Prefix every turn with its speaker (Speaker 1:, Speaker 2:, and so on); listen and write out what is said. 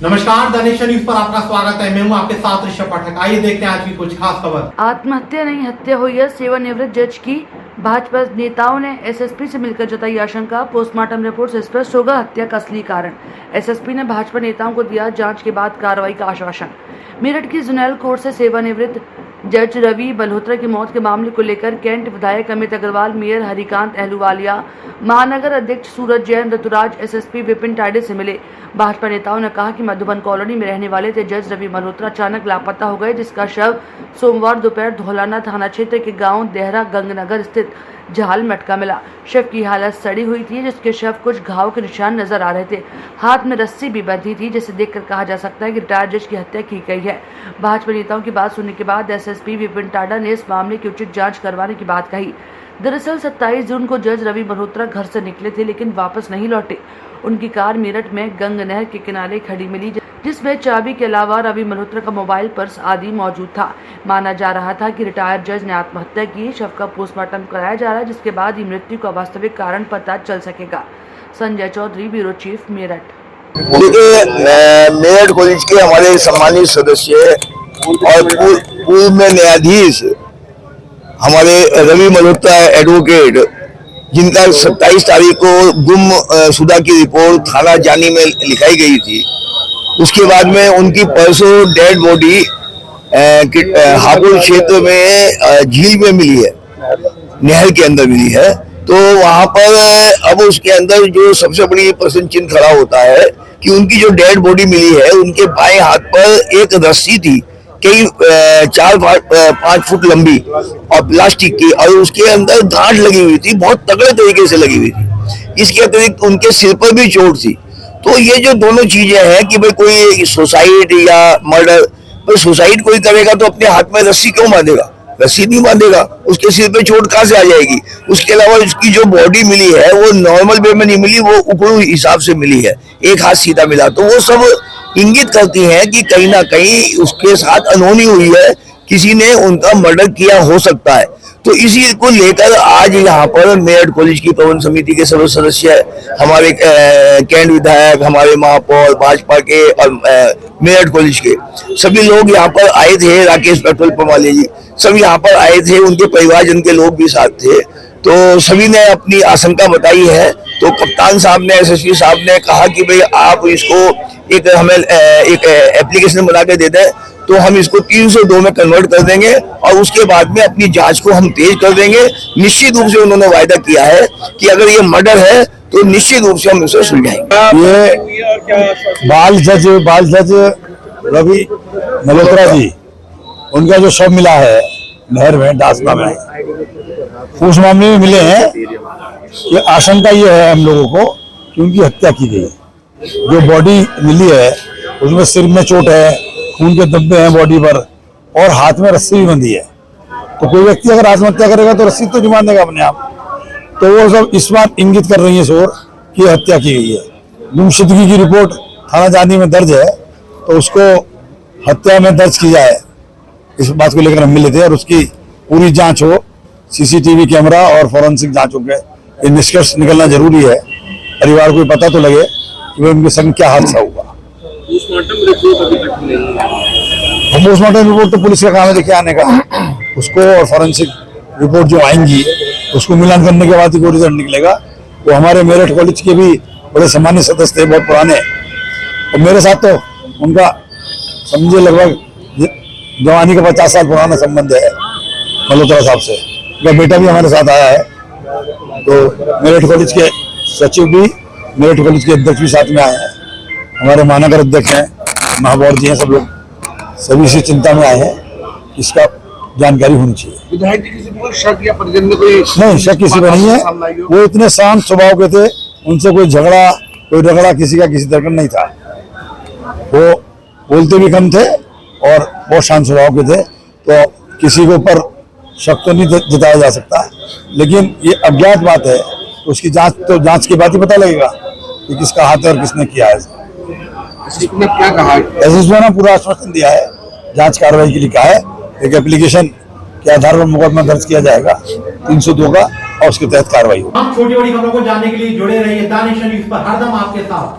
Speaker 1: नमस्कार, the nation news पर आपका स्वागत है। मैं हूं आपके साथ ऋषभ पाठक। आइए देखते हैं आज की कुछ खास खबर।
Speaker 2: आत्महत्या नहीं हत्या हुई है, सेवानिवृत्त जज की। भाजपा नेताओं ने एसएसपी से मिलकर जताई आशंका, पोस्टमार्टम रिपोर्ट से स्पष्ट होगा हत्या का असली कारण। एसएसपी ने भाजपा नेताओं को दिया जांच के बाद कार्रवाई का आश्वासन। मेरठ की जुनैल कोर्ट से सेवानिवृत्त जज रवि मल्होत्रा की मौत के मामले को लेकर कैंट विधायक अमित अग्रवाल, मेयर हरिकांत अहलूवालिया, महानगर अध्यक्ष सूरज जैन, ऋतुराज, एसएसपी विपिन टाडे से मिले। भाजपा नेताओं ने कहा कि मधुबन कॉलोनी में रहने वाले थे जज रवि मल्होत्रा अचानक लापता हो गए, जिसका शव सोमवार दोपहर धौलाना थाना क्षेत्र के गांव देहरा गंगनगर स्थित झाल मटका मिला। शव की हालत सड़ी हुई थी, जिसके शव कुछ घाव के निशान नजर आ रहे थे। हाथ में रस्सी भी बंधी थी, जिसे देखकर कहा जा सकता है कि रिटायर्ड जज की हत्या की गई है। भाजपा नेताओं की बात सुनने के बाद एसएसपी विपिन टाडा ने इस मामले की उचित जांच करवाने की बात कही। दरअसल 27 जून को जज रवि मल्होत्रा घर से निकले थे, लेकिन वापस नहीं लौटे। उनकी कार मेरठ में गंग नहर के किनारे खड़ी मिली, जिसमें चाबी के अलावा रवि मल्होत्रा का मोबाइल, पर्स आदि मौजूद था। माना जा रहा था कि रिटायर्ड जज ने आत्महत्या की। शव का पोस्टमार्टम कराया जा रहा है, जिसके बाद ही मृत्यु का वास्तविक कारण पता चल सकेगा। Sanjay Chaudhary, bureau chief, Meerut.
Speaker 3: देखिए, मेरठ कॉलेज के हमारे सम्मानित सदस्य और पूर्व में न्यायाधीश हमारे रवि मल्होत्रा एडवोकेट, जिनका 27 तारीख को गुमशुदा की रिपोर्ट थाना जानी में लिखाई गई थी, उसके बाद में उनकी परसों डेड बॉडी हापुड़ क्षेत्र में झील में मिली है, नहर के अंदर मिली है। तो वहां पर अब उसके अंदर जो सबसे बड़ी प्रश्न चिन्ह खड़ा होता है कि उनकी जो डेड बॉडी मिली है, उनके बाएं हाथ पर एक रस्सी थी, कई 4-5 फुट लंबी और प्लास्टिक की, और उसके अंदर गांठ लगी हुई थी, बहुत तगड़े तरीके से लगी हुई थी। इसके अतिरिक्त उनके सिर पर भी चोट थी। तो ये जो दोनों चीजें हैं कि भाई कोई सुसाइड या मर्डर, पर सुसाइड कोई करेगा तो अपने हाथ में रस्सी क्यों बांधेगा? रस्सी नहीं बांधेगा, उसके सिर पे चोट कहाँ से आ जाएगी? उसके अलावा उसकी जो बॉडी मिली है वो नॉर्मल वे में नहीं मिली, वो उकड़ू हिसाब से मिली है, एक हाथ सीधा मिला। तो वो सब इंगित करती हैं कि कहीं ना कहीं उसके साथ अनहोनी हुई है, किसी ने उनका मर्डर किया हो सकता है। तो इसी को लेकर आज यहाँ पर मेरठ कॉलेज की प्रबंध समिति के सभी सदस्य, हमारे कैंट विधायक, हमारे महापौर, भाजपा के और मेरठ कॉलेज के सभी लोग यहाँ पर आए थे। राकेश पेट्रोल पंप वाले जी सब यहाँ पर आए थे, उनके परिवारजन के लोग भी साथ थे। तो सभी ने अपनी आशंका बताई है। तो कप्तान साहब ने, एसएसपी साहब ने कहा कि भाई आप इसको हमें एक एप्लीकेशन बना के दे दें, तो हम इसको 302 में कन्वर्ट कर देंगे और उसके बाद में अपनी जांच को हम तेज कर देंगे। निश्चित रूप से उन्होंने वायदा किया है कि अगर ये मर्डर है तो निश्चित रूप से हम इसे सुलझाएंगे।
Speaker 4: ये बाल जज रवि मल्होत्रा जी, उनका जो शव मिला है नहर में डासना में, उस मामले में मिले हैं। ये आशंका ये है हम लोगों को कि उनकी हत्या की गई। जो बॉडी मिली है उसमें सिर में चोट है, खून के धब्बे हैं बॉडी पर, और हाथ में रस्सी भी बंधी है। तो कोई व्यक्ति अगर आत्महत्या करेगा तो रस्सी तो नहीं बांधेगा अपने आप। तो वो सब इस बात इंगित कर रही है शोर कि हत्या की गई है। गुमशुदगी की रिपोर्ट थाना जानी में दर्ज है, तो उसको हत्या में दर्ज की जाए, इस बात को लेकर हम मिले थे। और उसकी पूरी जांच हो, सीसीटीवी कैमरा और फॉरेंसिक जांच हो गए, ये निष्कर्ष निकलना जरूरी है। परिवार को पता तो लगे कि उनके संग क्या हादसा हुआ। पोस्टमार्टम रिपोर्ट तो पुलिस का काम है लेके आने का, उसको और फॉरेंसिक रिपोर्ट जो आएंगी उसको मिलान करने के बाद ही कोई रिजल्ट निकलेगा। वो हमारे मेरठ कॉलेज के भी बड़े सम्मानित सदस्य थे, बहुत पुराने, और मेरे साथ तो उनका समझे लगभग जवानी का 50 साल पुराना संबंध है मल्होत्रा साहब से। उनका बेटा भी हमारे साथ आया है। तो मेरठ कॉलेज के सचिव भी, मेरठ कॉलेज के अध्यक्ष भी साथ में आए हैं, हमारे महानगर अध्यक्ष हैं, महापौर जी हैं, सब लोग सभी से चिंता में आए हैं। इसका जानकारी होनी चाहिए।
Speaker 5: विधायक जी किसी पर शक या परिजन में कोई
Speaker 4: नहीं, शक किसी पर नहीं है। वो इतने शांत स्वभाव के थे, उनसे कोई झगड़ा, कोई रगड़ा किसी का किसी तरह नहीं था। वो बोलते भी कम थे और बहुत शांत स्वभाव के थे। तो किसी के ऊपर शक तो नहीं जताया जा सकता, लेकिन ये अज्ञात बात है, तो उसकी जांच के बाद ही पता लगेगा कि किसका हाथ है और किसने किया है।
Speaker 5: क्या कहा?
Speaker 4: एसएसपी ने पूरा आश्वासन दिया है, जांच कार्रवाई के लिए कहा है। एक एप्लीकेशन के आधार पर मुकदमा दर्ज किया जाएगा 302 का, और उसके तहत कार्रवाई होगी।
Speaker 1: हम छोटी बड़ी खबरों को जानने के लिए जुड़े रहिए द नेशन न्यूज पर, हरदम आपके साथ।